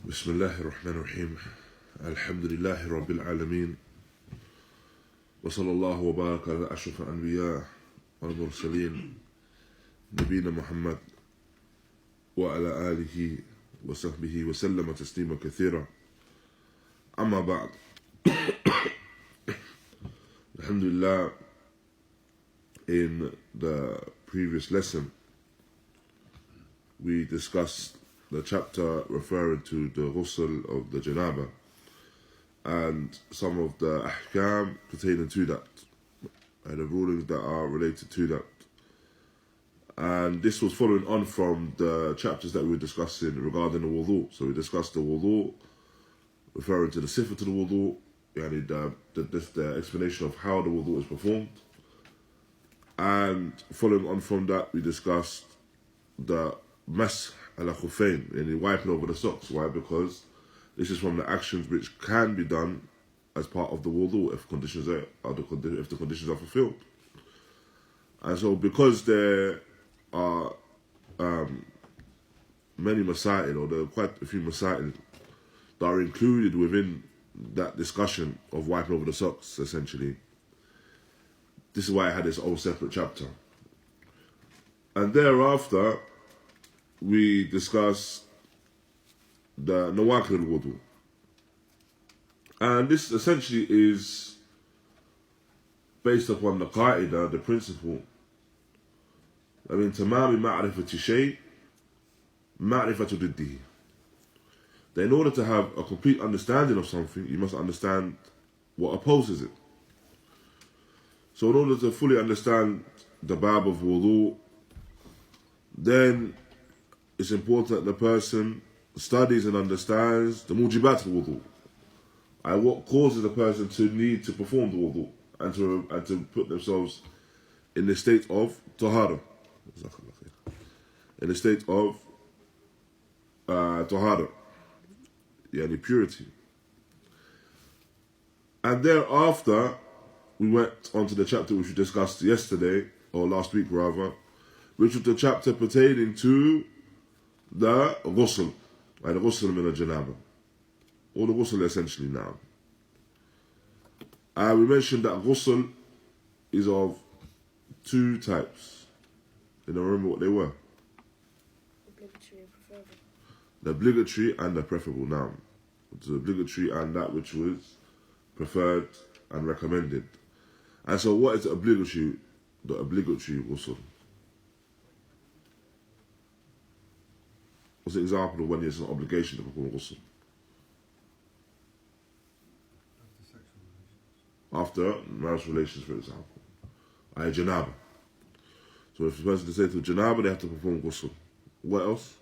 بسم الله الرحمن الرحيم الحمد لله رب العالمين وصلى الله وبارك على أشرف الأنبياء والمرسلين نبينا محمد وعلى آله وصحبه وسلم تسليما كثيرا أما بعد Alhamdulillah, in the previous lesson we discussed the chapter referring to the ghusl of the janaba and some of the ahkam pertaining to that and the rulings that are related to that. And this was following on from the chapters that we were discussing regarding the wudu. So we discussed the wudu, referring to the sifat of the wudu, and the explanation of how the wudu is performed. And following on from that, we discussed the masah ala khuffayn, and wiping over the socks. Why? Because this is from the actions which can be done as part of the wudu if the conditions are fulfilled. And so, because there are many masail, or there are quite a few masail that are included within that discussion of wiping over the socks, essentially, this is why I had this whole separate chapter. And thereafter, we discuss the nawaqid al-wudu. And this essentially is based upon the qaida, the principle. I mean, tamami ma'rifati shay, ma'rifatu diddihi. That in order to have a complete understanding of something, you must understand what opposes it. So in order to fully understand the bab of wudu, then it's important that the person studies and understands the mujibat al-wudu, and what causes a person to need to perform the wudu and to put themselves in the state of tahara, in the state of tahara, yani purity. And thereafter, we went on to the chapter which we discussed yesterday, or last week rather, which was the chapter pertaining to the ghusl, and the ghusl min al-janaba, or the ghusl essentially now. We mentioned that ghusl is of two types. You don't remember what they were? Obligatory and preferable. The obligatory and the preferable now. The obligatory and that which was preferred and recommended. And so what is the obligatory? The obligatory ghusl. What's an example of when there's an obligation to perform ghusl? After marriage relations, for example. Janaba. So if the person is to say to janaba, they have to perform ghusl. What else?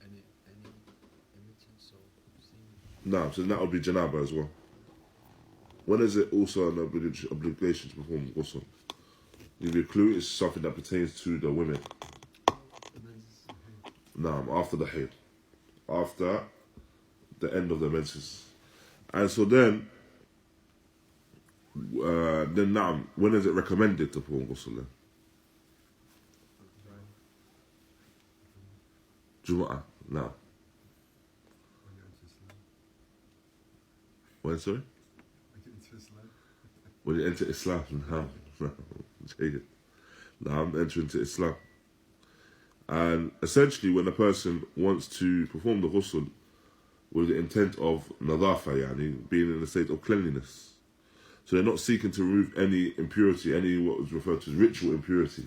Any emittance or obscene. No, so that would be janaba as well. When is it also an obligation to perform ghusl? Give you a clue, it's something that pertains to the women. No, after the haid. After the end of the menses. And so then when is it recommended to perform ghusl then? Jum'ah, no. When, sorry? When you enter Islam, no. I'm entering into Islam. And essentially, when a person wants to perform the ghusl with the intent of nadafa, yani, being in a state of cleanliness. So they're not seeking to remove any impurity, any what was referred to as ritual impurity.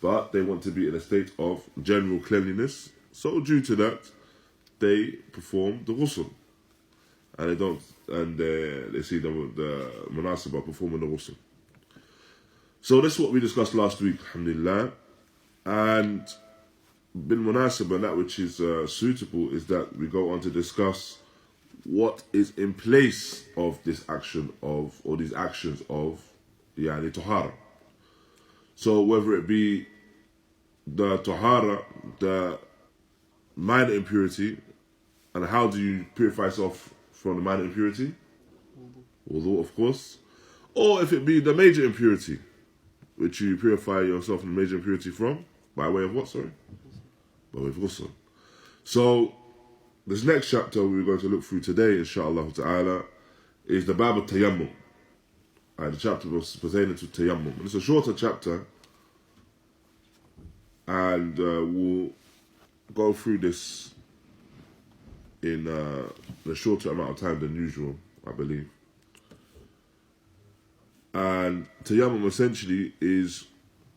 But they want to be in a state of general cleanliness. So due to that, they perform the ghusl. And they see the munasabah performing the ghusl. So this is what we discussed last week, alhamdulillah. And bil munasabah, that which is suitable is that we go on to discuss what is in place of this action of, or these actions of, yani tahara. So whether it be the tahara, the minor impurity, and how do you purify yourself from the minor impurity? Wudu, of course. Or if it be the major impurity, which you purify yourself from the major impurity from, by way of what, sorry? By way of ghusl. So, this next chapter we're going to look through today, inshallah ta'ala, is the Bab al-Tayammum. The chapter was pertaining to Tayammum. And it's a shorter chapter, and we'll go through this in a shorter amount of time than usual, I believe. And Tayammum essentially is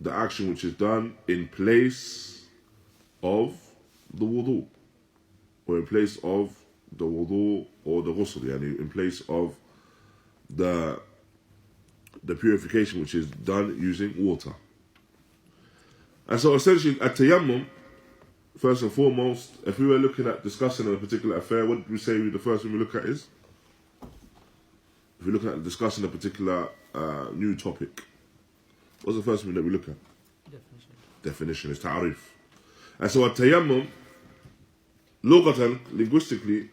the action which is done in place of the wudu, or in place of the wudu or the ghusl, yani in place of the purification which is done using water. And so essentially at Tayammum, first and foremost, if we were looking at discussing a particular affair, what did we say the first thing we look at is? If we're looking at discussing a particular new topic, what's the first thing that we look at? Definition is ta'arif. And so at Tayammum, lughatan, linguistically,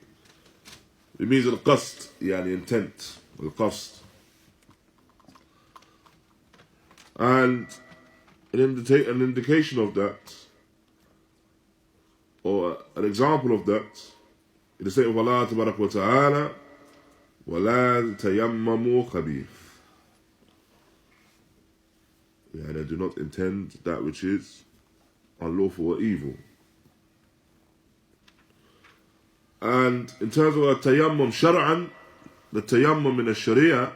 it means al-qasd, yani intent, al-qasd. And an indication of that, or an example of that, in the statement of Allah Tabarak wa Ta'ala, وَلَا تَيَمَّمُوا خَبِيث. They do not intend that which is unlawful or evil. And in terms of a tayammum shar'an, the tayammum in the sharia,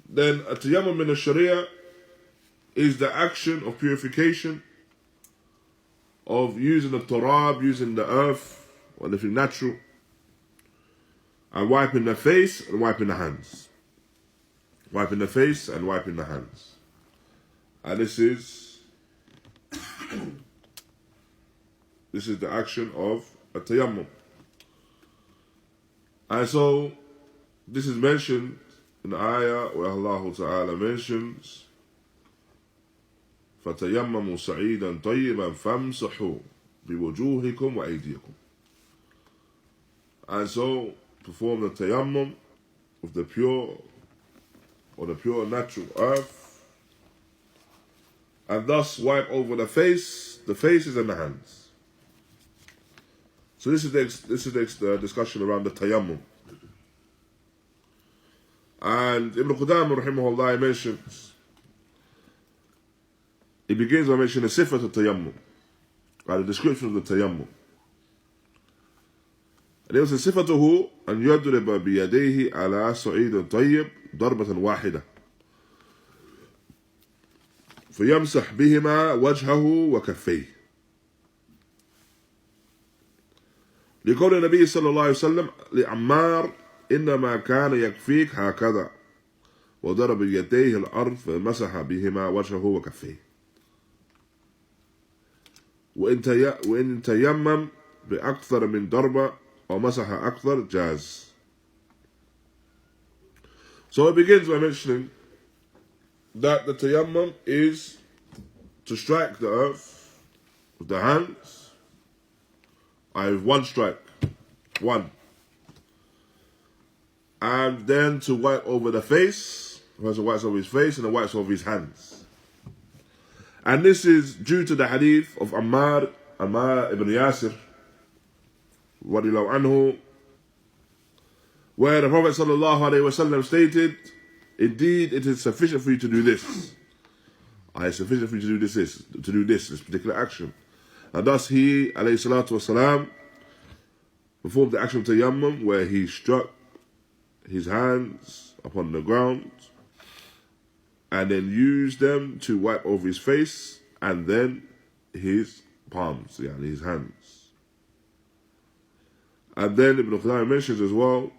then a tayammum in the sharia is the action of purification, of using the turab, using the earth, or anything natural, and wiping the face and wiping the hands. Wiping the face and wiping the hands. And this is the action of a tayammum. And so this is mentioned in the ayah where Allah Ta'ala mentions فَتَيَمَّمُوا سَعِيدًا طَيِّبًا فَامْسَحُوا بِوُجُوهِكُمْ وَأَيْدِيكُمْ. And so perform the tayammum with the pure natural earth, and thus wipe over the faces and the hands. So this is the discussion around the tayammum. And Ibn Qudāmah raḥimahullah mentions, he begins by mentioning the sifat of tayammum, the description of the tayammum. And he says, صفته أن يضرب بيديه على صعيد طيب ضربة واحدة فيمسح بهما وجهه وكفيه. لقول النبي صلى الله عليه وسلم لعمار إنما كان يكفيك هكذا وضرب بيديه الأرض فمسح بهما وجهه وكفيه. وإن تيمم بأكثر من ضربة أو مسح أكثر جاز. So it begins by mentioning that the tayammum is to strike the earth with the hands. I have one strike, one. And then to wipe over the face, the person wipes over his face and then wipes over his hands. And this is due to the hadith of Ammar ibn Yasir, radiallahu anhu, where the Prophet ﷺ stated, indeed it is sufficient for you to do this. It's sufficient for you to do this particular action. And thus he, alayhi salatu wasalam, performed the action of tayammum where he struck his hands upon the ground and then used them to wipe over his face and then his palms, his hands. And then Ibn Qudāmah mentions as well,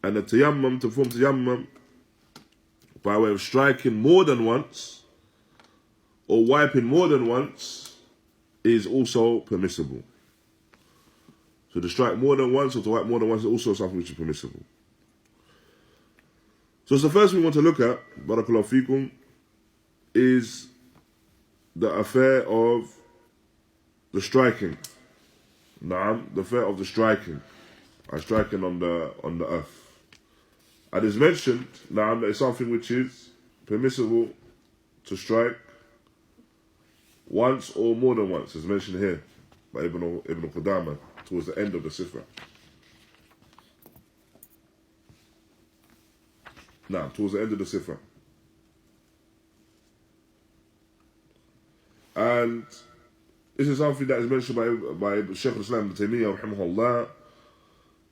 and the tayammum, to perform tayammum by way of striking more than once or wiping more than once is also permissible. So to strike more than once or to wipe more than once is also something which is permissible. So the first we want to look at, barakallahu fikum, is the affair of the striking. Naam, the affair of the striking. Striking on the earth. And it's mentioned, naam, that it's something which is permissible to strike once or more than once, as mentioned here by Ibn Qudāmah towards the end of the Sifra. Now, towards the end of the Sifra. And this is something that is mentioned by Shaykh al-Islam Ibn Taymiyyah, raḥimahullāh,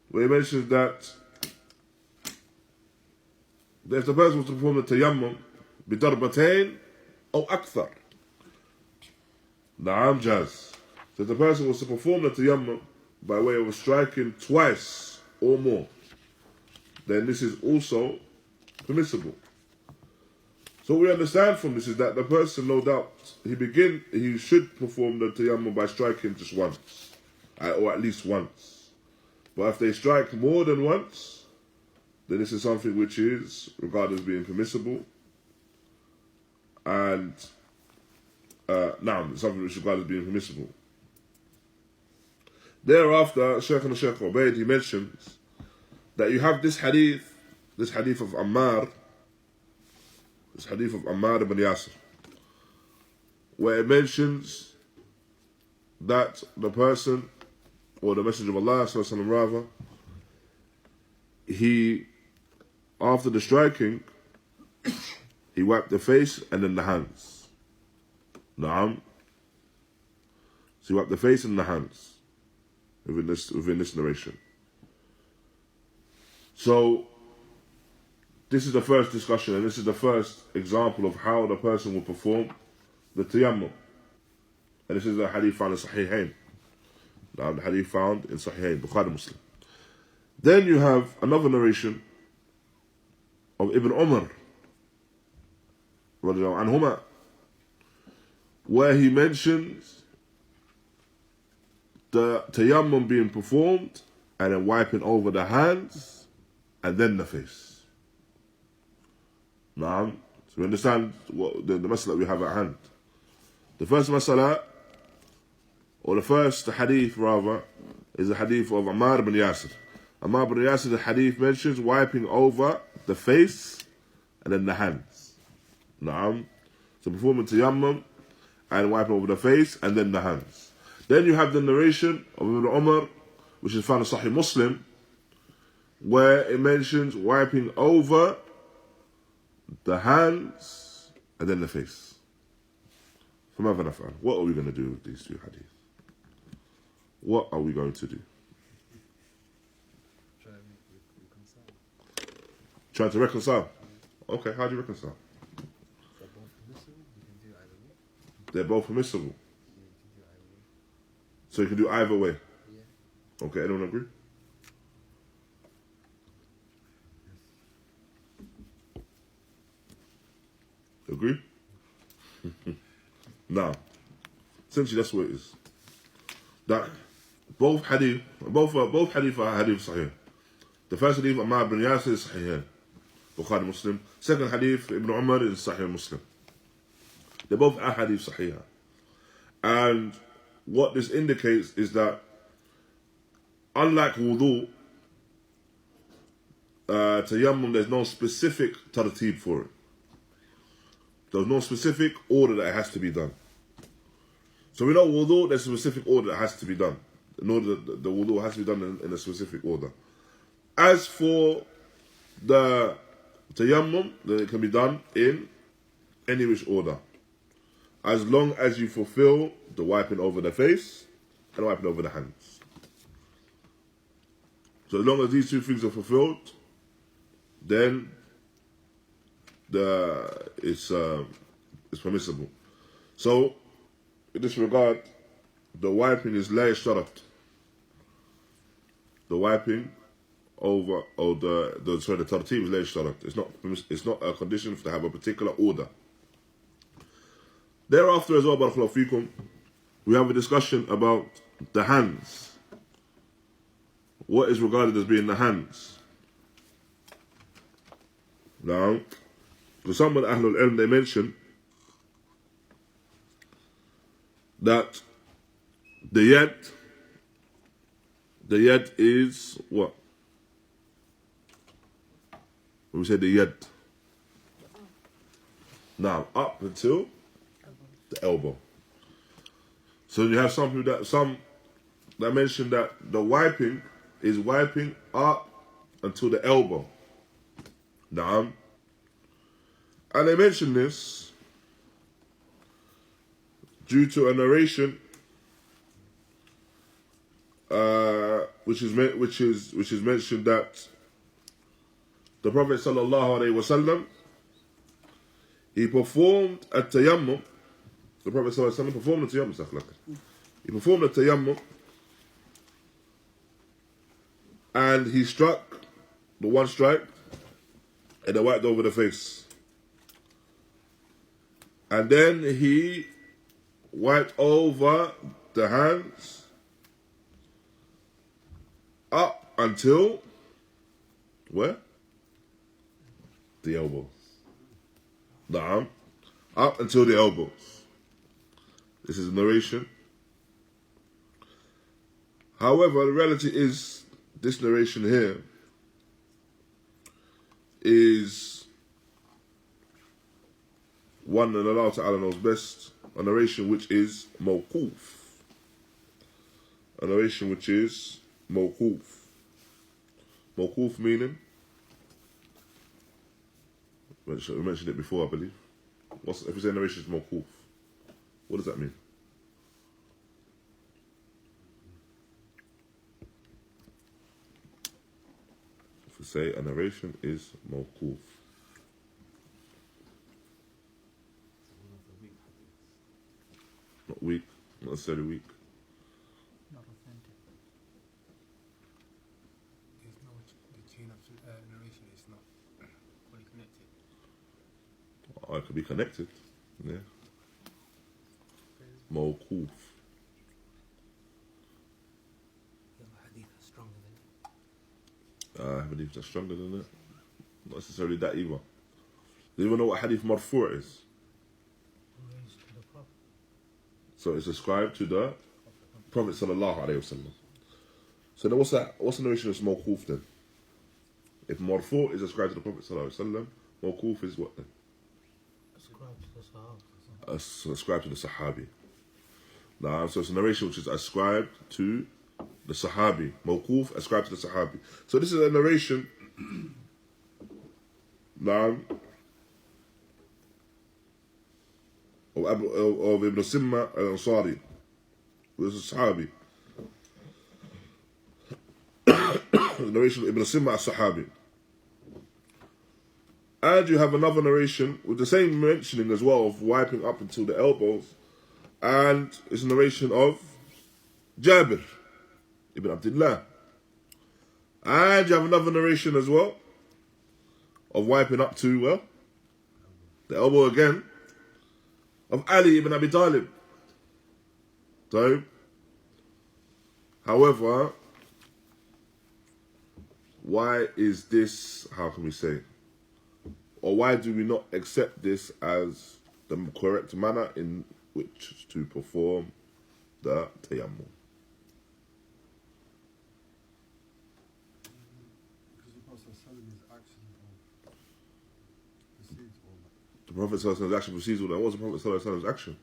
where he mentions that if the person was to perform the Tayammum بضربتين أو أكثر, نعم جاز. So if the person was to perform the Tayammum by way of striking twice or more, then this is also permissible. So what we understand from this is that the person, no doubt, he should perform the Tayammum by striking just once, or at least once. But if they strike more than once, then this is something which is regarded as being permissible, and something which is regarded as being permissible. Thereafter, Shaykh ʿUbayd, he mentions that you have this hadith of Ammar ibn Yasir, where it mentions that the person, or the Messenger of Allah, rather, he, after the striking, he wiped the face and then the hands. Naam. So he wiped the face and the hands within this narration. So this is the first discussion, and this is the first example of how the person will perform the Tayammum. And this is the hadith found in Sahihain. Now, the hadith found in Sahihain, Bukhari Muslim. Then you have another narration of Ibn Umar, anhuma, where he mentions the Tayammum being performed and then wiping over the hands and then the face. Now, so we understand what the masala we have at hand. The first masala, or the first hadith rather, is the hadith of Ammar ibn Yasir. Ammar ibn Yasir, the hadith mentions wiping over the face and then the hands. Naam. So performing Tayammum and wiping over the face and then the hands. Then you have the narration of Ibn Umar, which is found in Sahih Muslim, where it mentions wiping over the hands and then the face. What are we going to do with these two hadiths? What are we going to do? Trying to reconcile. Okay, how do you reconcile? They're both permissible. You can do either way. They're both permissible. Yeah, you can do either way. So you can do either way. Yeah. Okay, anyone agree? Agree? Now, essentially that's what it is. That both hadith are hadith sahih. The first hadith of Ammar ibn Yasir is sahih, Bukhari Muslim. Second hadith Ibn Umar is sahih Muslim. They both are hadith sahih. And what this indicates is that unlike wudu, tayammum, there's no specific tartib for it. There's no specific order that it has to be done. So we know wudu, there's a specific order that has to be done. In order that the wudu has to be done in a specific order. As for the tayammum, then it can be done in any which order, as long as you fulfill the wiping over the face and wiping over the hands. So as long as these two things are fulfilled, then it's permissible. So in this regard, the wiping is la yashtarat. The wiping over, or the tartib is la yashtarat. It's not a condition to have a particular order. Thereafter as well, barakallahu feekum, we have a discussion about the hands. What is regarded as being the hands? Now, for some of the Ahlul Ilm, they mention that the yad is what? When we say the yad, now up until the elbow. So you have some that mention that the wiping is wiping up until the elbow. Naam. And they mention this due to a narration which is mentioned that the Prophet sallallahu alaihi wasallam, he performed a tayammum. The Prophet sallallahu alaihi wasallam performed a tayammum. He performed a tayammum, and he struck the one strike, and then wiped over the face, and then he wiped over the hands up until where? The elbows. Naam. Up until the elbows. This is a narration. However, the reality is, this narration here is one that Allah Ta'ala knows best, a narration which is mawqūf. A narration which is mawqūf. Mawqūf meaning, we mentioned it before, I believe. If we say narration is mawqūf, what does that mean? If we say a narration is mawqūf, not weak, not necessarily weak. Not authentic. There's no, the chain of narration is not fully connected. Oh, it could be connected, yeah. Mawqūf. Hadith is stronger than it. Hadith that's stronger than that. Not necessarily that either. Do you even know what hadith marfu' is? Raised to the Prophet. So it's ascribed to the Prophet sallallahu alaihi wasallam. So then what's that? What's the narration of mawqūf then? If marfu' is ascribed to the Prophet sallallahu alaihi wasallam, mawqūf is what then? Ascribed to the Sahaba. Ascribed to the Sahabi. Now, so it's a narration which is ascribed to the Sahabi. Mawqūf, ascribed to the Sahabi. So this is a narration now of Ibn Simma al-Ansari, who is a Sahabi. The narration of Ibn Simma al-Sahabi. And you have another narration with the same mentioning as well of wiping up until the elbows. And it's a narration of Jābirī ibn Abdullah. And you have another narration as well of wiping up to, well, the elbow again, of Ali ibn Abi Talib. So, however, why is this, how can we say, or why do we not accept this as the correct manner in which to perform the tayammum? Because the Prophet The Prophet's action precedes all that. What was the Prophet's action?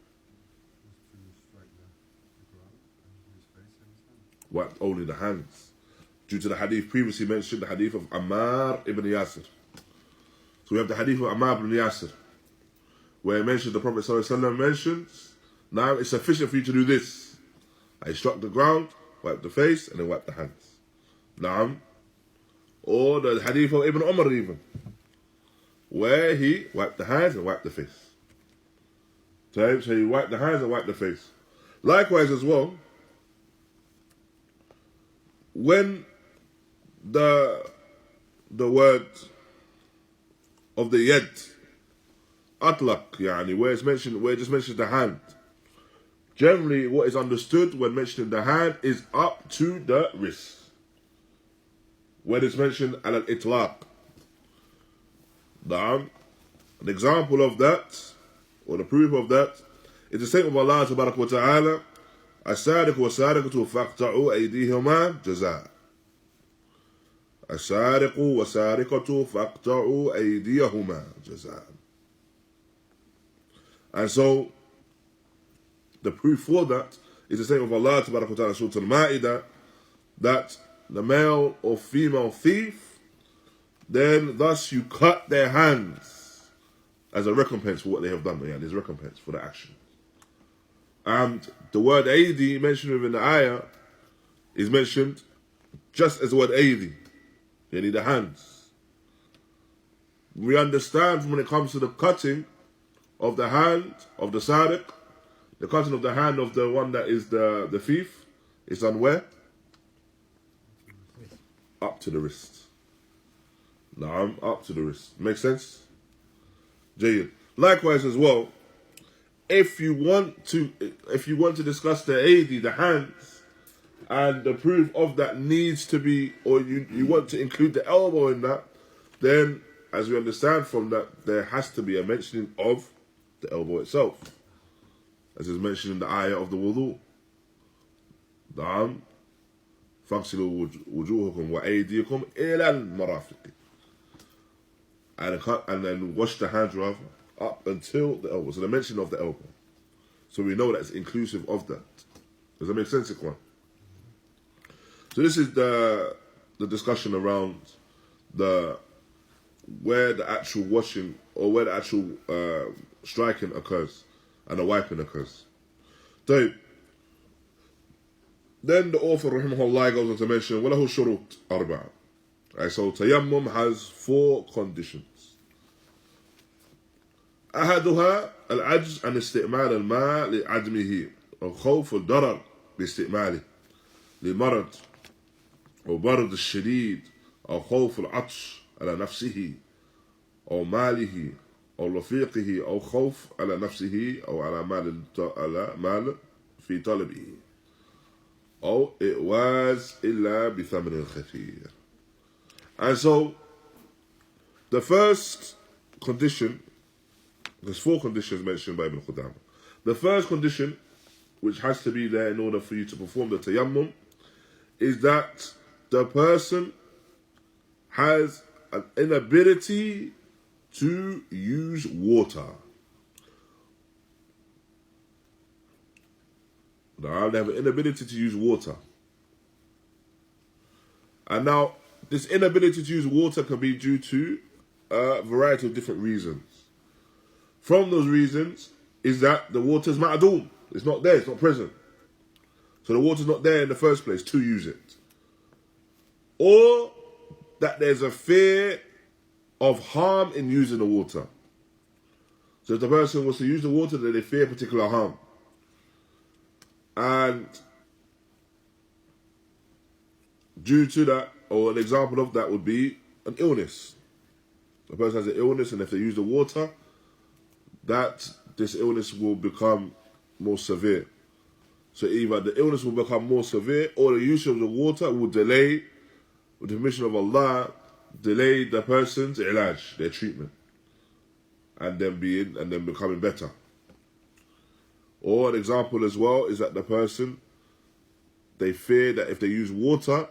Wiped only the hands. Due to the hadith previously mentioned, the hadith of Ammar ibn Yasir. So we have the hadith of Ammar ibn Yasir, where it mentions, the Prophet ﷺ mentions, now it's sufficient for you to do this. I struck the ground, wiped the face, and then wiped the hands. Naam. Or the hadith of Ibn Umar even, where he wiped the hands and wiped the face. So he wiped the hands and wiped the face. Likewise as well, when the word of the yad, atlaq, yani, where it just mentions the hand. Generally, what is understood when mentioning the hand is up to the wrist. When it's mentioned al-itlaq. An example of that, or the proof of that, is the statement of Allah Tabarak wa Ta'ala, السارق والسارقة فاقطعوا أيديهما جزاء. السارق والسارقة فاقطعوا أيديهما جزاء. And so, the proof for that is the saying of Allah Tabaraka wa Ta'ala, Surah Al-Ma'idah, that the male or female thief, then thus you cut their hands as a recompense for what they have done. Yeah, there's recompense for the action. And the word aidi mentioned within the ayah is mentioned just as the word aidi, yani the hands. We understand when it comes to the cutting of the hand of the sadiq, the cutting of the hand of the one that is the thief, is done where? Up to the wrist. Naam, up to the wrist. Make sense? Jayyid. Likewise as well, if you want to discuss the aidi, the hands, and the proof of that needs to be, or you want to include the elbow in that, then as we understand from that, there has to be a mentioning of the elbow itself, as is mentioned in the ayah of the wudu. Naam, فَاغْسِلُوا وُجُوهَكُمْ وَأَيْدِيكُمْ إِلَى الْمَرَافِقِ, and then wash the hands rather up until the elbow. So the mention of the elbow. So we know that's inclusive of that. Does that make sense, Ikhwan? So this is the discussion around where the actual washing or where the actual striking occurs and the wiping occurs. So then the author raḥimahullāh goes on to mention وَلَهُ شُرُوط أَرْبَعَةً. So tayammum has 4 conditions. أحدها العجز عن استعمال الماء لعدمه أو خوف الضرر باستعماله لمرض أو برد الشديد أو خوف العطش على نفسه أو ماله أو رفيقه أو خوف على نفسه أو على مال في طلبه أو إعواز إلا بثمن خفيف. And so the first condition, there's 4 conditions mentioned by Ibn Qudāmah. The first condition, which has to be there in order for you to perform the tayammum, is that the person has an inability to use water. Now, they have an inability to use water. And now, this inability to use water can be due to a variety of different reasons. From those reasons is that the water is ma'doom. It's not there, it's not present. So the water's not there in the first place to use it. Or that there's a fear of harm in using the water. So if the person was to use the water, then they fear particular harm. And due to that, or an example of that would be an illness. The person has an illness, and if they use the water, that this illness will become more severe. So either the illness will become more severe, or the use of the water will delay, with the permission of Allah, delay the person's ilaj, their treatment, and then becoming better. Or an example as well is that the person, they fear that if they use water,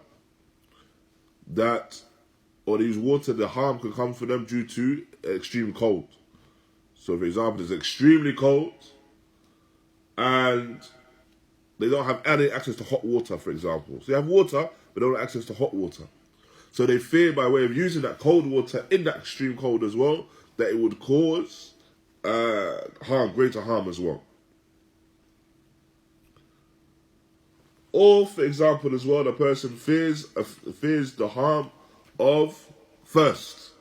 the harm can come for them due to extreme cold. So, for example, it's extremely cold and they don't have any access to hot water, for example. So they have water, but they don't have access to hot water. So they fear by way of using that cold water in that extreme cold as well, that it would cause harm, greater harm as well. Or, for example, as well, the person fears the harm of thirst.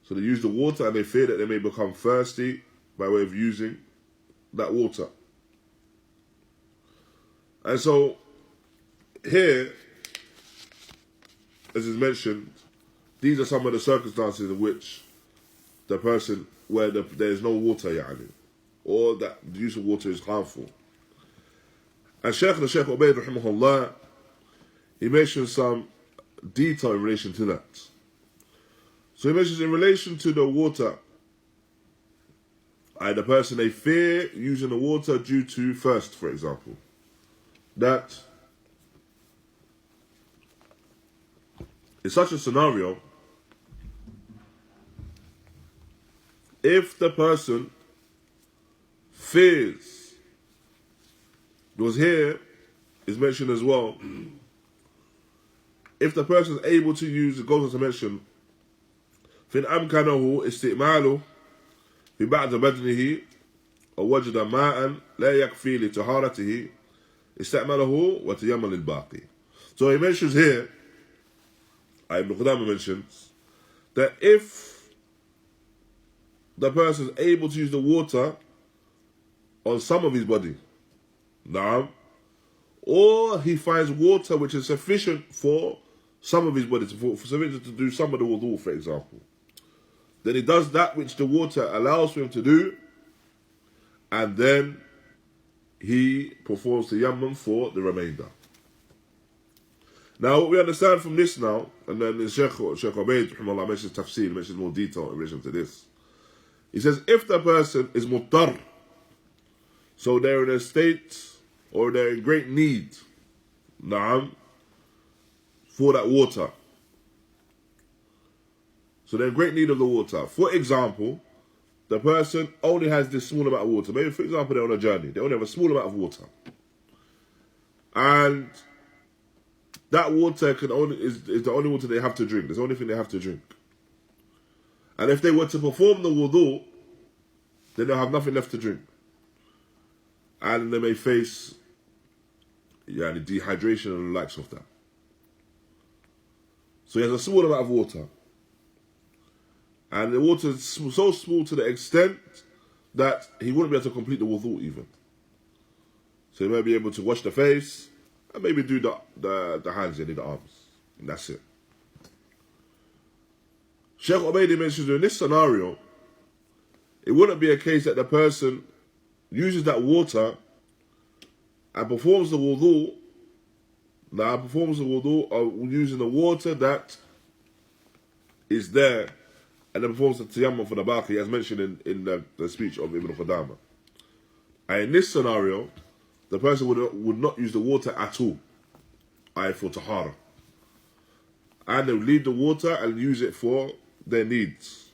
So they use the water and they fear that they may become thirsty by way of using that water. And so, here, as is mentioned, these are some of the circumstances in which the person, where there is no water, or that the use of water is harmful. And Shaykh ʻUbayd, raḥimahullah, he mentions some detail in relation to that. So he mentions in relation to the water, the person, they fear using the water due to thirst, for example. That in such a scenario, if the person fears Because here is mentioned as well, if the person is able to use, it goes on to mention, فإن أمكنه استعماله في بعض بدنه أو وجد ماء لا يكفي لطهارته استعمله وتيمم للباقي. So he mentions here, Ibn Qudāmah mentions, that if the person is able to use the water on some of his body, now, or he finds water which is sufficient for some of his body, for sufficient to do some of the wudu, for example, then he does that which the water allows for him to do, and then he performs the tayammum for the remainder. Now, what we understand from this now, and then the Shaykh Ūbayd raḥimahullah mentions tafsir, mentions more detail in relation to this. He says, if the person is muttar, so they're in a state, or they're in great need, na'am, for that water. So they're in great need of the water. For example, the person only has this small amount of water. Maybe, for example, they're on a journey. They only have a small amount of water. And that water is the only water they have to drink. It's the only thing they have to drink. And if they were to perform the wudu, then they'll have nothing left to drink. And they may face dehydration and the likes of that. So he has a small amount of water. And the water is so small to the extent that he wouldn't be able to complete the wudu even. So he may be able to wash the face and maybe do the hands and the arms. And that's it. Shaykh Ūbayd mentions in this scenario, it wouldn't be a case that the person uses that water and performs the wudu. Now, performs the wudu of using the water that is there, and then performs the tayammum for the baqi, as mentioned in the speech of Ibn Qudāmah. And in this scenario, the person would not use the water at all, for tahara. And they would leave the water and use it for their needs.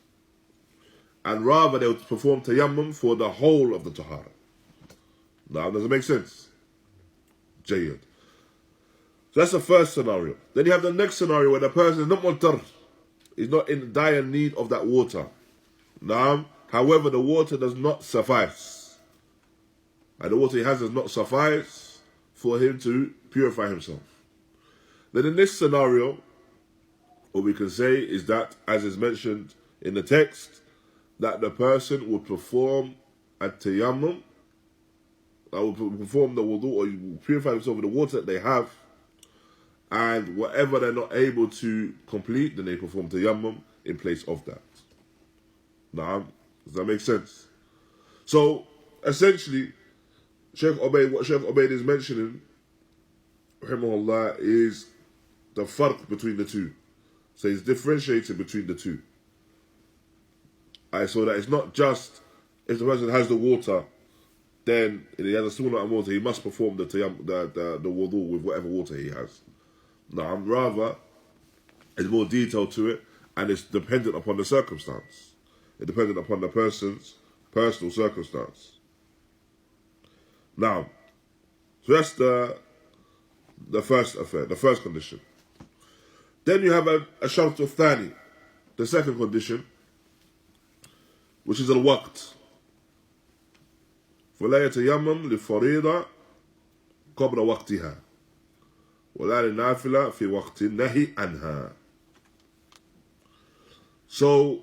And rather, they would perform tayammum for the whole of the tahara. Now, does it make sense? Jayyad. So that's the first scenario. Then you have the next scenario where the person is not muttar, is not in dire need of that water. Now, however, the water does not suffice. And the water he has does not suffice for him to purify himself. Then in this scenario, what we can say is that, as is mentioned in the text, that the person would perform a tayammum, will perform the wudu, or purify himself with the water that they have, and whatever they're not able to complete, then they perform tayammum in place of that. Now, does that make sense? So, essentially, what Shaykh Ūbayd is mentioning, raḥimahullah, is the farq between the two. So he's differentiating between the two. So that it's not just, if the person has the water, then he has a small amount of water, he must perform the wudu with whatever water he has. No, rather, it's more detail to it, and it's dependent upon the circumstance. It's dependent upon the person's personal circumstance. Now, so that's the first affair, the first condition. Then you have a shart al-thani, the second condition, which is al-waqt. فلا يتيمم للفريضة قبل وقتها ولا للنافلة في وقت النهي عنها. So,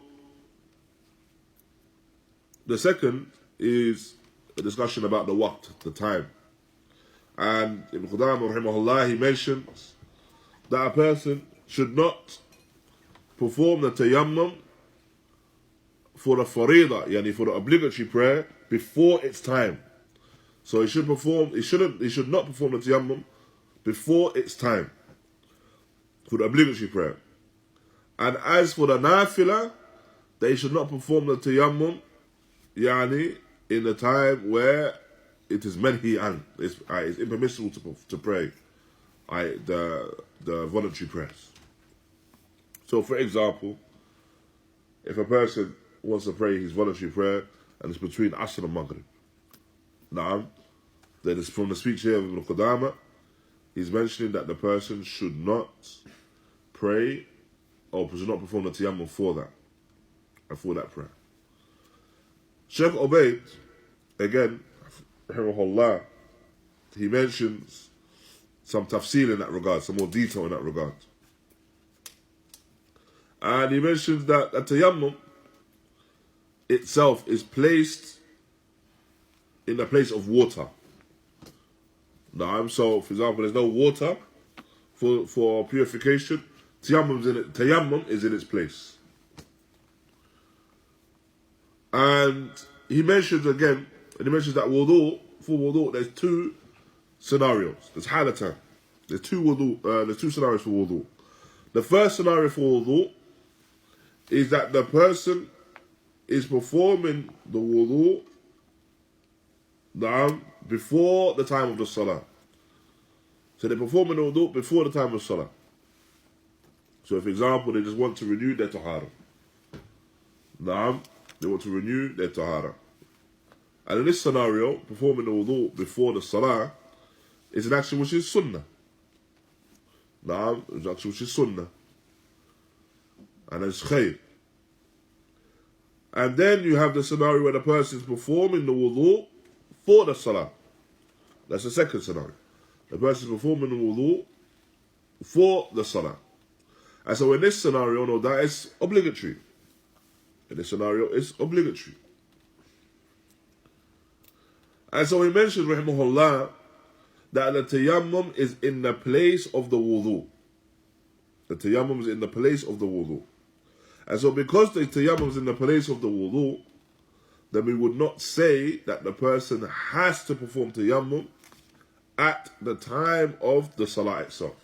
the second is a discussion about the waqt, the time. And Ibn Qudāmah raḥimahullah, he mentions that a person should not perform the tayammum for the farida, for the obligatory prayer, before its time. So he should not perform the tayammum before its time for the obligatory prayer. And as for the nafila, they should not perform the tayammum in the time where it is manhi an. It's impermissible to pray the voluntary prayers. So, for example, if a person wants to pray his voluntary prayer and it's between Asr and Maghrib, Then it's from the speech here of Ibn Qudāmah. He's mentioning that the person should not pray or should not perform the tayammum for that, and for that prayer. Shaykh Ubayd, again, raḥimahullāh, he mentions some tafsir in that regard, some more detail in that regard. And he mentions that the tayammum itself is placed in the place of water. So, for example, there's no water for purification. Tayammum is in its place. And he mentions again, and he mentions that for wudu, there's two scenarios. There's halatan. There's two scenarios for wudu. The first scenario for wudu is that the person is performing the wudu before the time of the salah. So they're performing the wudu before the time of salah. So, for example, they just want to renew their tahara. They want to renew their tahara. And in this scenario, performing the wudu before the salah is an action which is sunnah. It's an action which is sunnah. And it's khayr. And then you have the scenario where the person is performing the wudu for the salah. That's the second scenario. The person is performing the wudu for the salah. And so in this scenario, no, that is obligatory. In this scenario, it's obligatory. And so he mentioned, raḥimahullah, that the tayammum is in the place of the wudu. The tayammum is in the place of the wudu. And so because the tayammum is in the place of the wudu, then we would not say that the person has to perform tayammum at the time of the salah itself.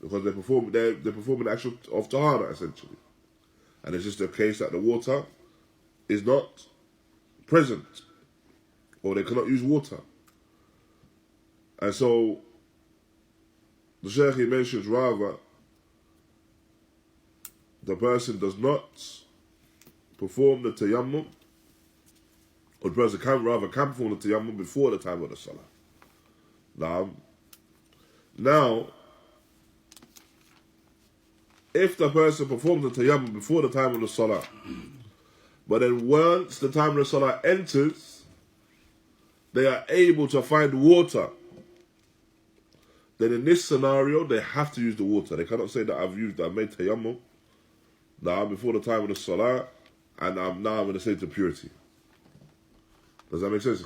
Because they're performing the action of tahara, essentially. And it's just a case that the water is not present, or they cannot use water. And so the Shaykh, he mentions rather the person does not perform the tayammum, or the person can perform the tayammum before the time of the salah. Now, if the person performs the tayammum before the time of the salah, but then once the time of the salah enters, they are able to find water, then in this scenario, they have to use the water. They cannot say that I've made tayammum before the time of the salah, and I'm in a state of purity. Does that make sense?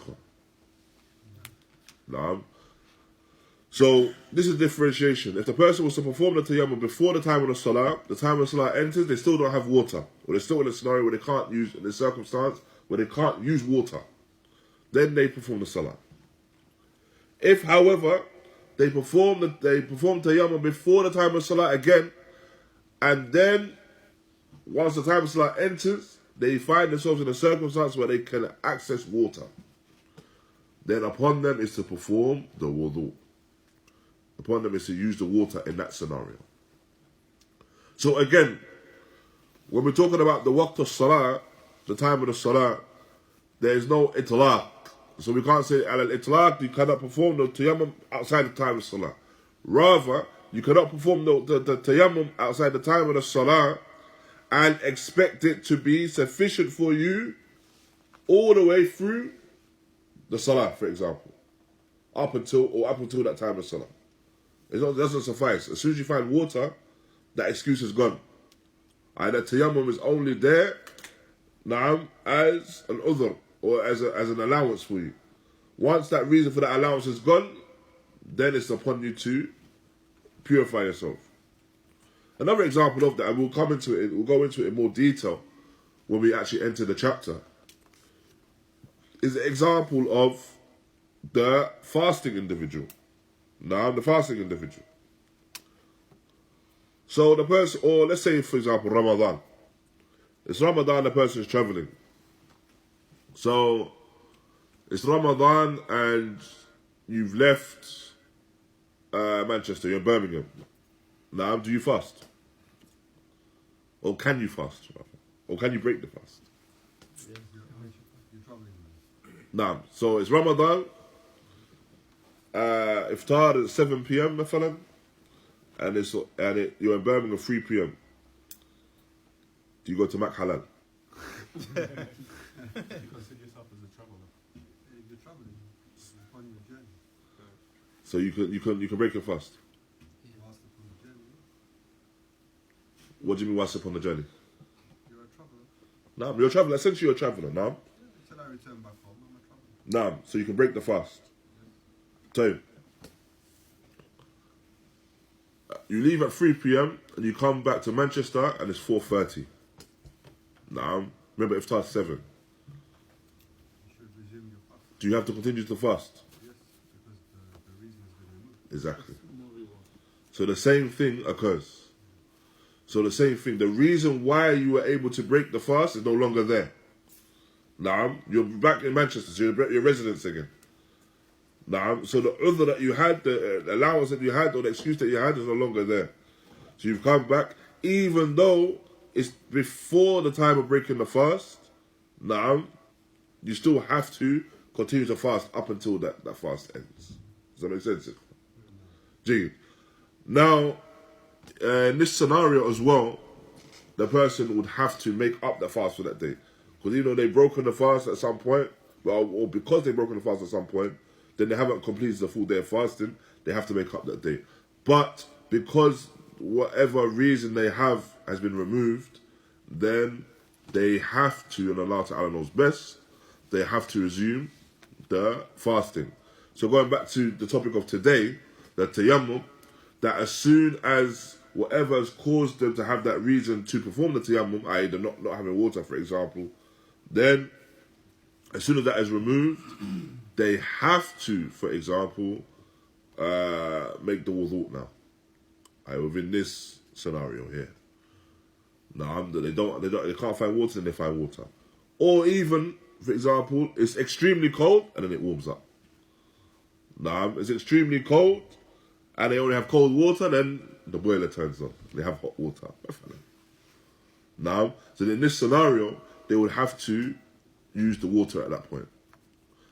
So this is differentiation. If the person was to perform the tayammum before the time of the salah enters, they still don't have water, or they're still in a scenario where they can't use, in a circumstance where they can't use water, then they perform the salah. If, however, they perform tayammum before the time of salah again, and then once the time of salah enters, they find themselves in a circumstance where they can access water, then upon them is to perform the wudu. Upon them is to use the water in that scenario. So again, when we're talking about the waqt of salah, the time of the salah, there is no itlaq. So we can't say al-itlaq, you cannot perform the tayammum outside the time of salah. Rather, you cannot perform the tayammum outside the time of the salah and expect it to be sufficient for you all the way through the salah, for example, up until that time of salah. It doesn't suffice. As soon as you find water, that excuse is gone. And that tayammum is only there as an udhr, or as an allowance for you. Once that reason for that allowance is gone, then it's upon you to purify yourself. Another example of that, and we'll go into it in more detail when we actually enter the chapter, is the example of the fasting individual. The fasting individual. So the person, or let's say for example Ramadan. It's Ramadan, the person is traveling. So it's Ramadan and you've left Manchester, you're in Birmingham. Now, do you fast? Or can you fast? Or can you break the fast? Now, so it's Ramadan iftar at 7 p.m. مثلا, and you're in Birmingham at 3 p.m. Do you go to Mac Halal? You consider yourself as a traveller. You're travelling on your journey. So you can break your fast. Whilst upon the journey. What do you mean whilst upon the journey? You're a traveller. No, you're a traveller. Essentially, you're a traveller. No. Until I return back home, I'm a traveller. No. So you can break the fast. So you leave at 3 p.m. and you come back to Manchester and it's 4:30. Now, remember iftar at 7. You should resume your fast. Do you have to continue to fast? Yes, because the reason has been removed. Exactly. So the same thing occurs. So the same thing. The reason why you were able to break the fast is no longer there. Now, you're back in Manchester, so you're your residence again. Now, so the udhr that you had, the allowance that you had, or the excuse that you had is no longer there. So you've come back, even though it's before the time of breaking the fast. Now, you still have to continue to fast up until that fast ends. Does that make sense? Gee. Now, in this scenario as well, the person would have to make up the fast for that day. Because even though they've broken the fast at some point, well, or because they've broken the fast at some point, then they haven't completed the full day of fasting, they have to make up that day. But because whatever reason they have has been removed, then they have to, and Allah Ta'ala knows best, they have to resume the fasting. So going back to the topic of today, the tayammum, that as soon as whatever has caused them to have that reason to perform the tayammum, i.e. they're not having water, for example, then as soon as that is removed, they have to, for example, make the wudu now. Within this scenario here. Now, they can't find water, then they find water. Or even, for example, it's extremely cold and then it warms up. Now, it's extremely cold and they only have cold water, then the boiler turns on. They have hot water. Now, so in this scenario, they would have to use the water at that point.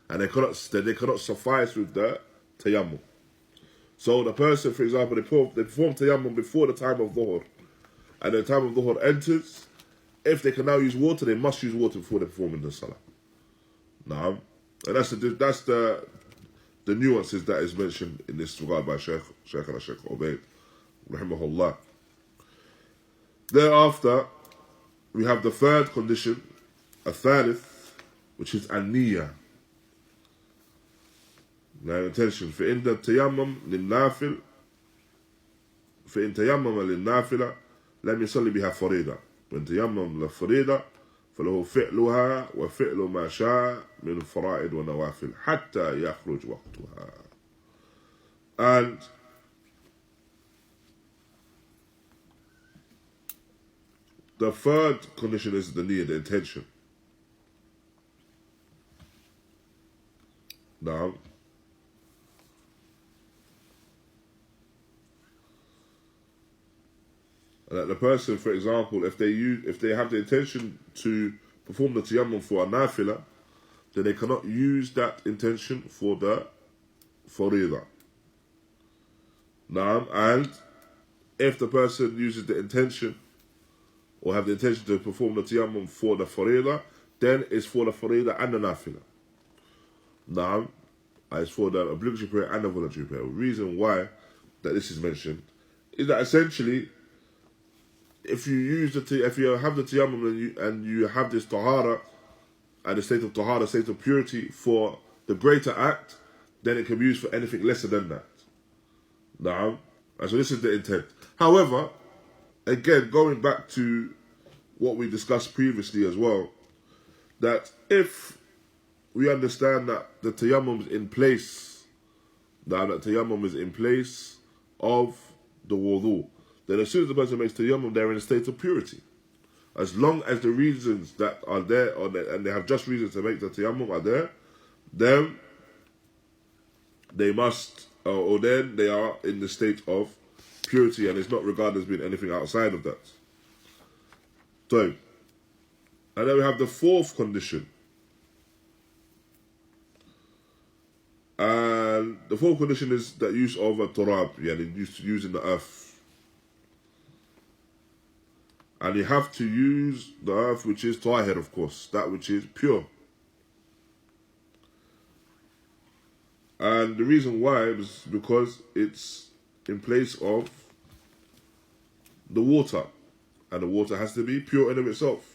And they cannot suffice with the tayammum. So the person, for example, they perform tayammum before the time of dhuhr. And the time of dhuhr enters. If they can now use water, they must use water before they perform in the salah. Now, and that's the nuances that is mentioned in this regard by Shaykh and Shaykh ʿUbayd, raḥimahullah. Thereafter, we have the third condition, الثالث, which is an-niyya. Now, attention, فإن التيمم للنافل فإن تيمم للنافلة لم يصلي بها فريضة وإن تيمم للفريضة فله فعلها وفعل ما شاء من الفرائض والنوافل حتى يخرج وقتها. And the third condition is the niyyah, the intention. Now, that the person, for example, if they have the intention to perform the tayammum for a nafila, then they cannot use that intention for the faridah. Now, and if the person uses the intention or have the intention to perform the tayammum for the faridah, then it's for the faridah and the nafila. Now, it's for the obligatory prayer and the voluntary prayer. The reason why that this is mentioned is that essentially, if you have the tayammum and you have this tahara, and the state of tahara, state of purity for the greater act, then it can be used for anything lesser than that. Now, and so this is the intent. However, again, going back to what we discussed previously as well, that if we understand that the tayammum is in place, that tayammum is in place of the wudu, then as soon as the person makes tayammum, they're in a state of purity. As long as the reasons that are there, and they have just reasons to make the tayammum are there, then they must, or then they are in the state of purity, and it's not regarded as being anything outside of that. So, and then we have the fourth condition. And And the fourth condition is the use of a turab, using the earth. And you have to use the earth which is tahir, of course, that which is pure. And the reason why is because it's in place of the water. And the water has to be pure in of itself.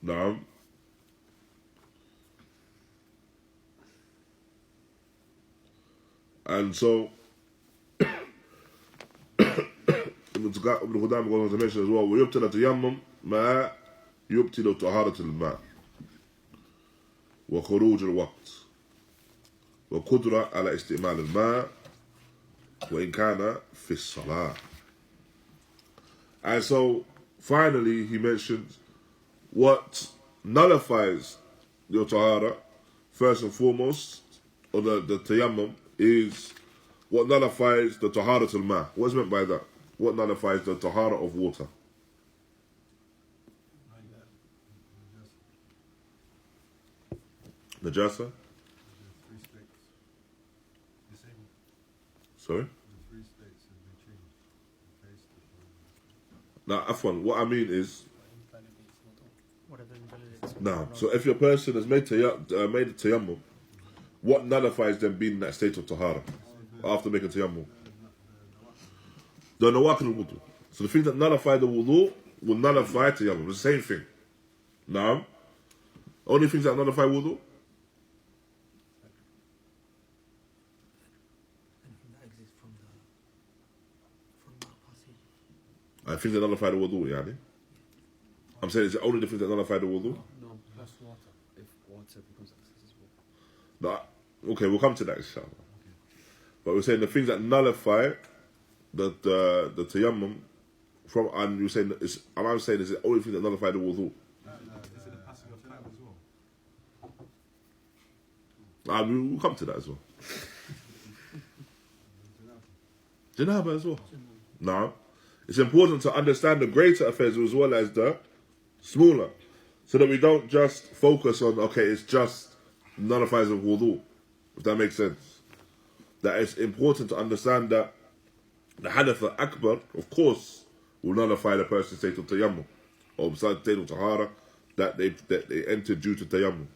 Now, and so Ibn Qudāmah goes on to mention as well, ويبطل التيمم ما يبطل طهارة الماء وخروج الوقت وقدرة على استعمال الماء وإن كان في الصلاة. And so finally he mentions what nullifies your tahara first and foremost, or the tayammum, is what nullifies the tahara al-ma. What's meant by that? What nullifies the tahara of water? Najasa? Sorry? Now, afwan, what I mean is, now, so if your person has made tayammum, what nullifies them being in that state of tahara after making tayammum? The nawaqil al-wudu. So the things that nullify the wudu will nullify tayammum. It's the same thing. Now, only things that nullify wudu? I think that nullify the wudu, yani. I'm saying it's the only difference that nullify the wudu? No, that's water. If water becomes accessible. No, okay, we'll come to that, inshallah. Okay. But we're saying the things that nullify the tayammum from, and you're saying I'm saying is the only thing that nullify the wudu. Is it the passing of time as well? We'll come to that as well. Janaba as well. Now, it's important to understand the greater affairs as well as the smaller, so that we don't just focus on, okay, it's just nullifies of wudu, if that makes sense. That it's important to understand that the hadath al-akbar, of course, will nullify the person's state of tayammum, or state of tahara that they entered due to tayammum.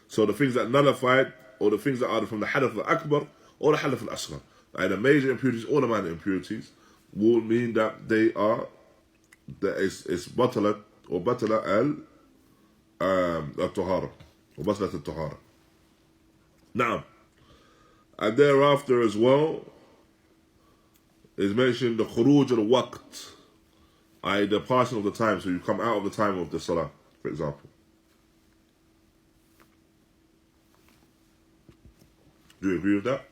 So the things that nullified, or the things that are from the hadath al-akbar or the hadath al-asghar, either major impurities or the minor impurities, will mean that they are, that it's batala or batala al-tahara, or batala al-tahara. Now, and thereafter as well is mentioned the khuruj al-waqt, i.e. the passing of the time, so you come out of the time of the salah, for example. Do you agree with that?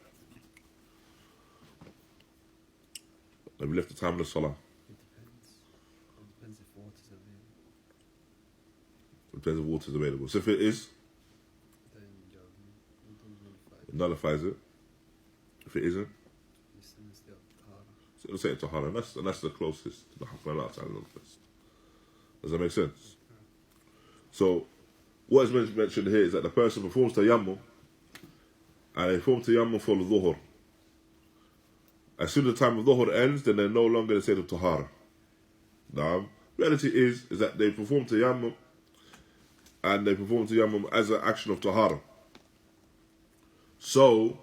Have we left the time of the salah? It depends. It depends if water is available. It depends if water is available. So if it is, Then it nullifies it. If it isn't, so let's say it's tahara, and that's the closest to the hafidhahullāh side of the list. Does that make sense? So, what is mentioned here is that the person performs tayammum, and they perform tayammum for the dhuhr. As soon as the time of dhuhr ends, then they're no longer in the state of tahara. Now, reality is that they perform tayammum, and they perform tayammum as an action of tahara. So,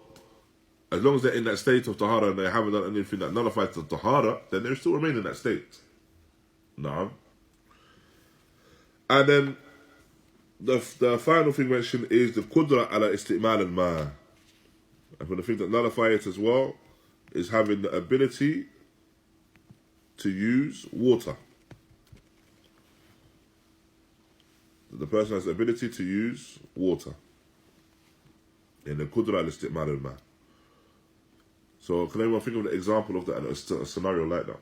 as long as they're in that state of tahara and they haven't done anything that nullifies the tahara, then they still remain in that state. Now, and then the final thing mentioned is the qudra ala isti'mal al-ma. And for the thing that nullify it as well is having the ability to use water. The person has the ability to use water in the qudra ala isti'mal al-ma. So can anyone think of an example of that, a scenario like that?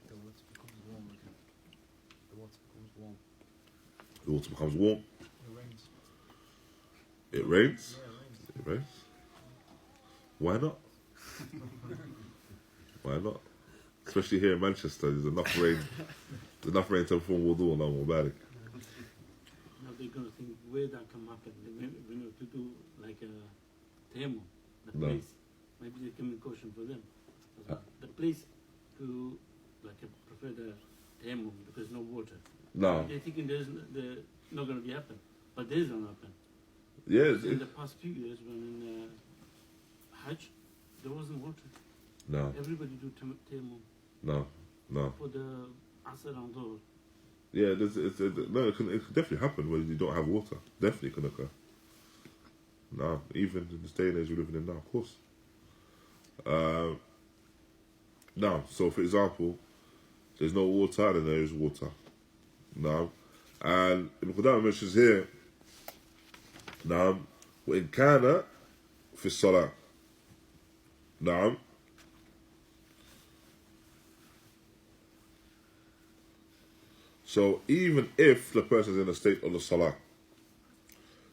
The water becomes warm again. The water becomes warm. The water becomes warm. It rains. It rains? Yeah, It rains? Why not? Why not? Especially here in Manchester, there's enough rain There's enough rain to perform wudu and no barik. Now they're going to think where that can happen. They know to do like a tayammum, the No. place. Maybe they can make caution for them. The place to like prefer the tayammum because no water. No. They're thinking there's not going to be happen, but there is going to happen. Yeah. In the past few years, when in Hajj, there wasn't water. No. Everybody do tayammum No. No. for the Asr and Dhuhr. Yeah, no, it can definitely happen when you don't have water. Definitely can occur. No, even in this day and age we're living in now, of course. Now, so for example, there's no water, then there is water. Now, and Qudāmah mentions here, now, وإن كان في الصلاة. نعم. So even if the person's in a state of the salah,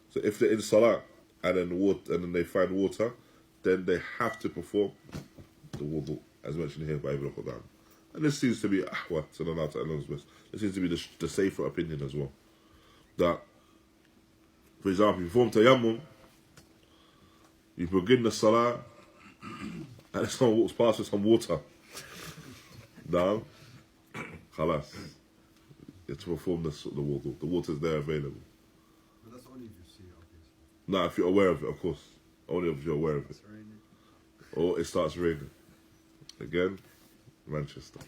so if they're in salah and then they find water, then they have to perform the wudu, as mentioned here by Ibn Qudāmah. And this seems to be ahwat to Allah's best. This seems to be the safer opinion as well. That, for example, you perform tayammum, you begin the salah, and someone walks past with some water. Now, khalas. You have to perform the wudu. The water is there available. But that's only if you see it, obviously. Now, if you're aware of it, of course. Only if you're aware of it. It's raining. Or it starts raining. Again, Manchester.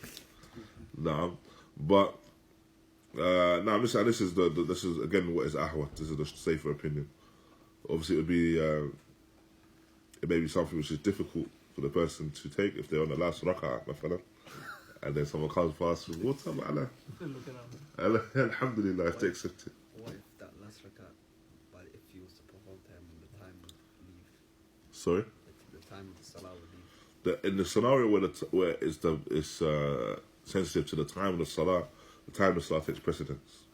Now, but now this is this is again what is ahwat. This is the safer opinion. Obviously, it would be it may be something which is difficult for the person to take if they're on the last rak'ah, and then someone comes past with water. Allah, alhamdulillah, if they accept it. What if that last rakat, but if you was to perform tayammum, the time would leave? Sorry. The time of the salah would leave. In the scenario where it's sensitive to the time of the salah, the time of the salah takes precedence.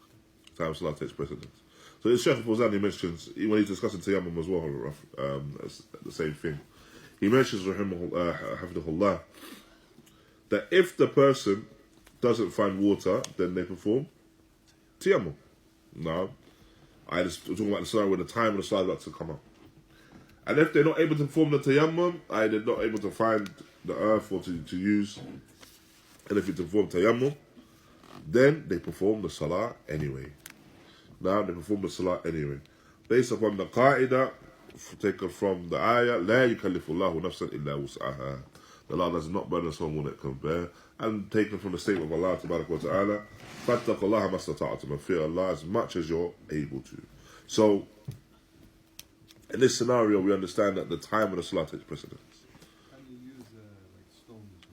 The time of salah takes precedence. So it's Shaykh Fawzan, he mentions, when he's discussing Tayammum as well, the same thing. He mentions, hafidhahullāh, that if the person doesn't find water, then they perform Tayammum. Now, we're talking about the scenario where the time of the salah is about to come up. And if they're not able to perform the Tayammum, they're not able to find the earth or to use anything to perform Tayammum, then they perform the salah anyway. Now they perform the salah anyway. Based upon the qa'idah, taken from the ayah, لا يكلف الله نفسا إلا وسعها. The Allah does not burden someone more than it can bear. And taken from the statement of Allah Tabarak wa Ta'ala, فَاتَّقُوا اللَّهَ مَا اسْتَطَعْتُمْ, and fear Allah as much as you're able to. So, in this scenario, we understand that the time of the salah takes precedence. Can you use like stones if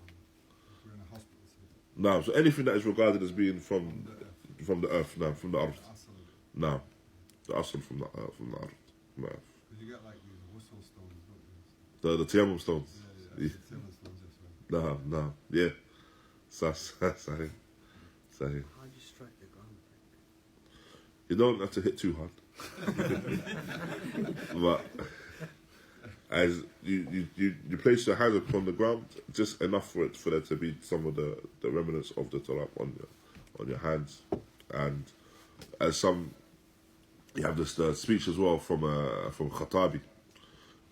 you're in a hospital? Now, so anything that is regarded as being from the earth, now from the earth. Now, the asl from the earth. From the earth. Because you get like these whistle stones, don't you? The Tayammum stones. Yeah. Tayammum stones, yes, right. No, yeah. Sahih. How do you strike the ground? You don't have to hit too hard. But as you place your hands upon the ground, just enough for there to be some of the remnants of the talaq on your hands. And as you have this speech as well from Khattabi,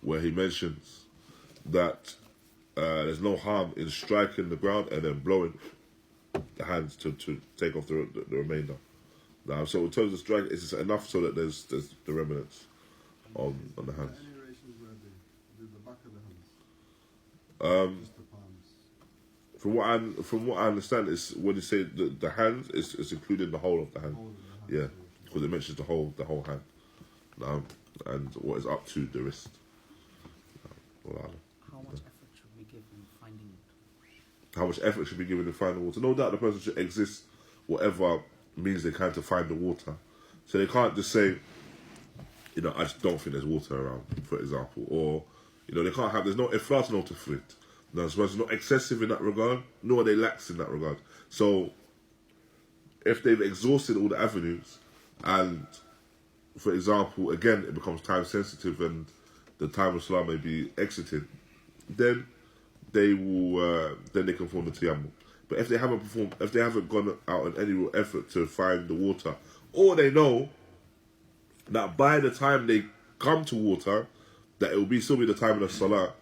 where he mentions that there's no harm in striking the ground and then blowing the hands to take off the remainder. Now, so in terms of strike, it's enough so that there's the remnants on the hands. Any narrations where they do the back of the hands? Just the palms. From what I understand, is when you say the hands, it's including the whole of the hand. Whole of the hands, Yeah, because it mentions the whole hand, and what is up to the wrist. How much effort should we give in finding it? How much effort should be given to find the water? No doubt the person should exist whatever means they can to find the water. So they can't just say, I just don't think there's water around, for example, or they can't have. There's no ifrat, no tafrit. No, it's not excessive in that regard, nor are they lax in that regard. So if they've exhausted all the avenues, and for example, again, it becomes time sensitive and the time of salah may be exited, then they will then they can form the tayammum. But if they haven't gone out on any real effort to find the water, or they know that by the time they come to water, that it will still be the time of the salah,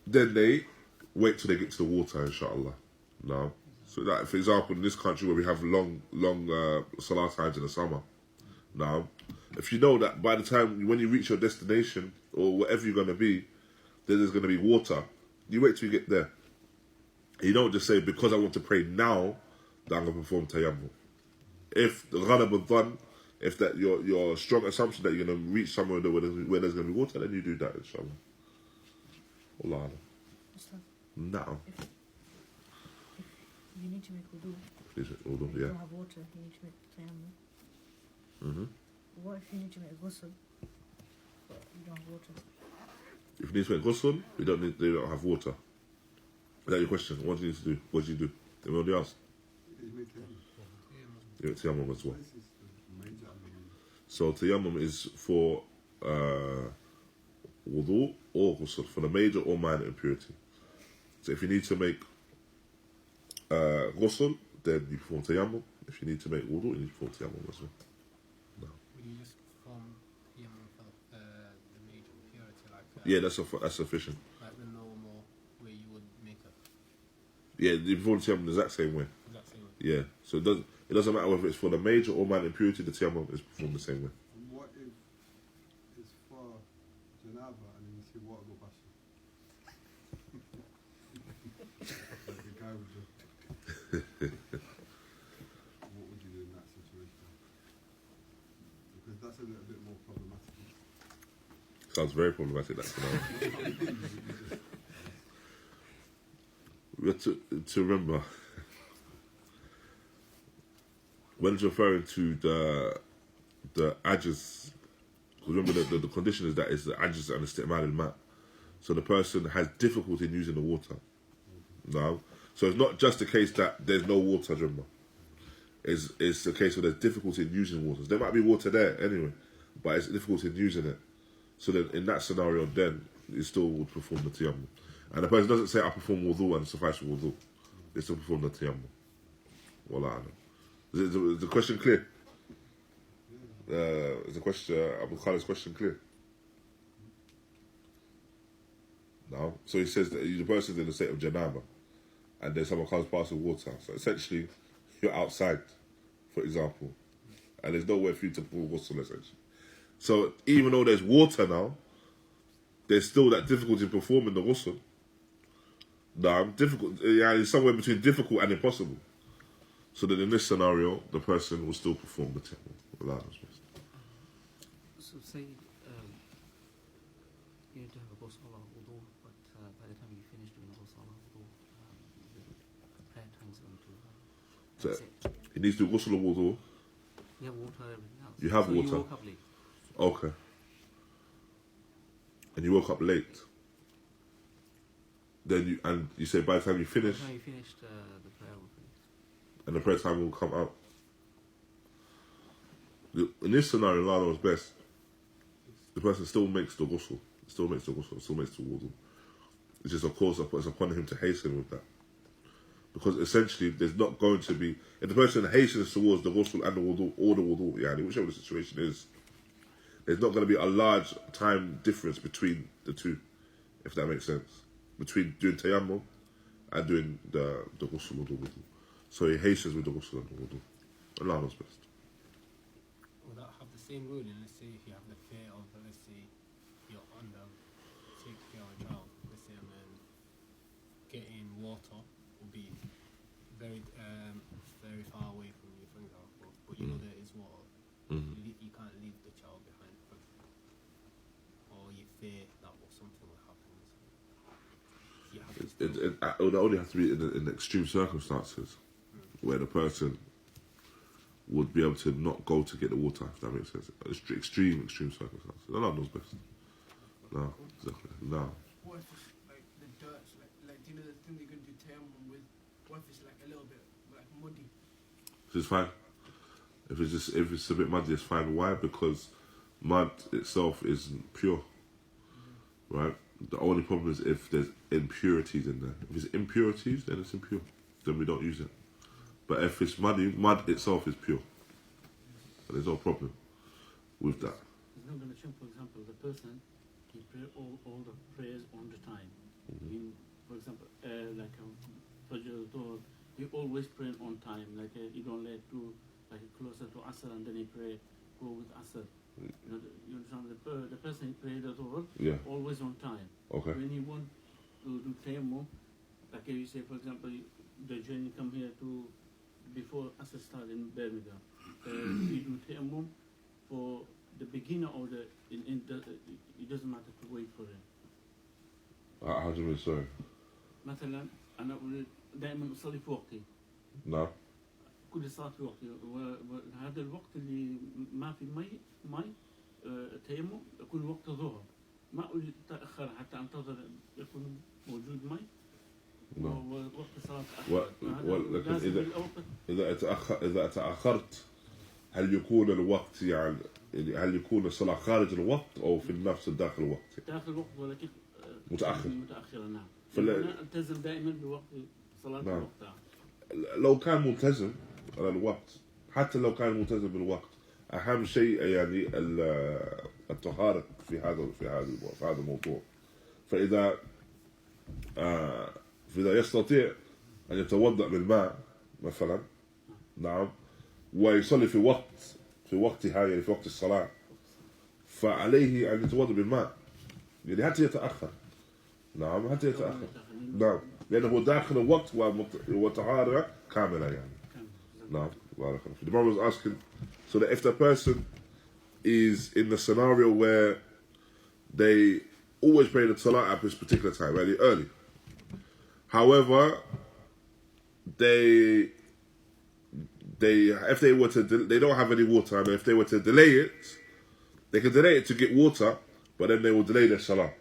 then they wait till they get to the water, inshallah. No. So that, for example, in this country where we have long salah times in the summer, now, if you know that by the time when you reach your destination or wherever you're going to be, then there's going to be water, you wait till you get there. You don't just say, because I want to pray now, that I'm going to perform tayammum. If the ghalab al-dhann, if that your strong assumption that you're going to reach somewhere where there's going to be water, then you do that, inshallah. Allah. Now. If you need to make wudu, Is it wudu? you Yeah. don't have water, you need to make tayammum. Mm-hmm. What if you need to make ghusl, but you don't have water? If you need to make ghusl, they don't have water. Is that your question? What do you need to do? What do you do? Anybody else? Is make tayammum. You make tayammum as well. This is the major argument. So tayammum is for wudu or ghusl, for the major or minor impurity. So if you need to make ghusl, then you perform tayammum. If you need to make wudu, you need to perform tayammum as well. Would you just perform tayammum for the major impurity, like Yeah, that's sufficient. like the normal way you would make it? Yeah, you perform tayammum the exact same way. That same way. Yeah, so it doesn't matter whether it's for the major or minor impurity, the tayammum is performed the same way. What if it's for janaba and then you see water go past you? Like the guy would just. What would you do in that situation? Because that's a little bit more problematic. Sounds very problematic, that scenario. We have to remember, when it's referring to the ajiz, because remember the condition is that it's the ajiz and the isti'mal al-ma'. So the person has difficulty in using the water. No. So it's not just the case that there's no water, remember. It's the case where there's difficulty in using water. There might be water there anyway, but it's difficulty in using it. So then in that scenario, then you still would perform the tayammum. And the person doesn't say, I perform wudu and suffice for wudu. They still perform the tayammum. Wallah a'lam. Is the question clear? Is the question, Abu Khalid's question clear? No. So he says that the person's in a state of janaba and then someone comes past with water. So essentially, you're outside, for example, and there's nowhere for you to pour ghusl, essentially. So even though there's water now, there's still that difficulty in performing the ghusl. Difficult. Yeah, it's somewhere between difficult and impossible. So that in this scenario, the person will still perform the tayammum. Allah knows best. So say you need to have a ghusl or wudu, but by the time you finish doing the ghusl or wudu, the prayer time's going to So that's it. he needs to do ghusl or wudu. You have water, everything else. You have so water. You woke up late. Okay. And you woke up late. Then you say by the time you finish, By the time you finished, the prayer will finish. and the prayer time will come out. In this scenario, Allah knows best. The person still makes the ghusl, still makes the wudu. It's just, of course, it's upon him to hasten with that. Because essentially, there's not going to be, if the person hastens towards the ghusl and the wudu, or the wudu, whichever the situation is, there's not going to be a large time difference between the two, if that makes sense. Between doing tayammum and doing the ghusl or the wudu. So he hastens with the ghusl and the wudu. Allah knows best. Would that have the same ruling? Let's say if you have the fear of, let's say, you're under, take care of a child, let's say, and then getting water will be very far away from you, for example, but you know there is water. You can't leave the child behind, for example. Or you fear that something will happen. So you have to still, It would only have to be in extreme circumstances where the person would be able to not go to get the water, if that makes sense. Extreme circumstances. Allah knows best. No, exactly. No. What if it's like the dirt, like do you know the thing they're going to do tayammum with? What if it's like a little bit like muddy? It's fine. If it's a bit muddy, it's fine. Why? Because mud itself isn't pure, right? The only problem is if there's impurities in there. If it's impurities, then it's impure. then we don't use it. But if it's mud itself is pure. So there's no problem with that. It's not going to change. For example, the person he pray all the prayers on the time. For example, like Fajr, Dhuhr, he always pray on time. Like you don't let to like closer to Asr and then he pray go with Asr. You understand? The person he pray the Dhuhr always on time. Okay. When you want to do Tayammum, like you say, for example, the journey come here to before Asr start in Birmingham. You do Tayammum for the beginner or it doesn't matter to wait for him. How do you mean, sorry? مثلا أنا دائما أصلي في وقتي. نعم. كل صلاة في وقتي وهذا الوقت اللي ما في مي تيمم يكون وقت الظهر. ما أريد أتأخر حتى أنتظر يكون موجود مي. ووقت صلاة لكن إذا تأخرت هل يكون الوقت يعني هل يكون الصلاة خارج الوقت أو في النفس داخل الوقت؟ داخل الوقت ولكن متأخرة نعم. أنا ألتزم دائما بوقت صلاة الوقت. لو كان ملتزم على الوقت حتى لو كان ملتزم بالوقت أهم شيء يعني الطهارة في هذا الموضوع. فإذا يستطيع أن يتوضأ بالماء مثلا نعم ويصلي في وقتها يعني في وقت الصلاة فعليه أن يتوضأ بالماء يعني حتى يتأخر نعم نعم لأنه داخل الوقت وطهارة كاملة يعني نعم بارك الله. The Bible was asking so that if the person is in the scenario where they always pray the salah at this particular time really early, however they don't have any water and if they were to delay it they can delay it to get water but then they will delay their salah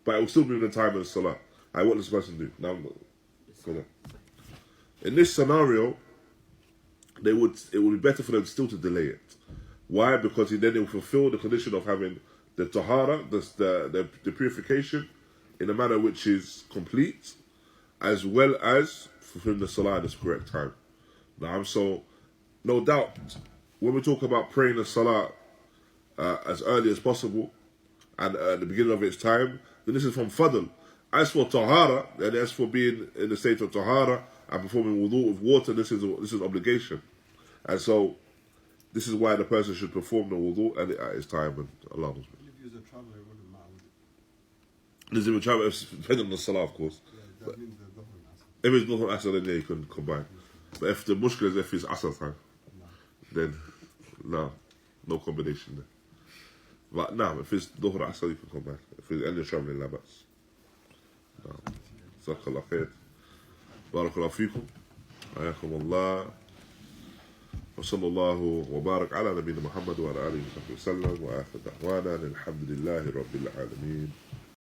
but it will still be in the time of the salah. What does this person do? Now, in this scenario it would be better for them still to delay it. Why? Because then it will fulfill the condition of having the tahara, the purification in a manner which is complete as well as fulfilling the salah at the correct time. So, no doubt, when we talk about praying the salah as early as possible and at the beginning of its time, then this is from fadl. As for tahara, and as for being in the state of tahara and performing wudu with water, this is obligation. And so, this is why the person should perform the wudu at its time. And Allah knows. If he was a traveller, it wouldn't matter, would it? This is a traveller, depending on the salah, of course. Yeah, that means the Dhuhr and Asr. If it's Dhuhr Asr, then you can combine. But if the mushkil is if it's Asr time, then no combination there. But now, if it's Dhuhr Asr, you can combine. If it's any traveling, la bas. جزاك الله خير. بارك الله فيكم. حياكم الله. وصلى الله وبارك على نبينا محمد وعلى آله وصحبه وسلم وآخر دعوانا الحمد لله رب العالمين.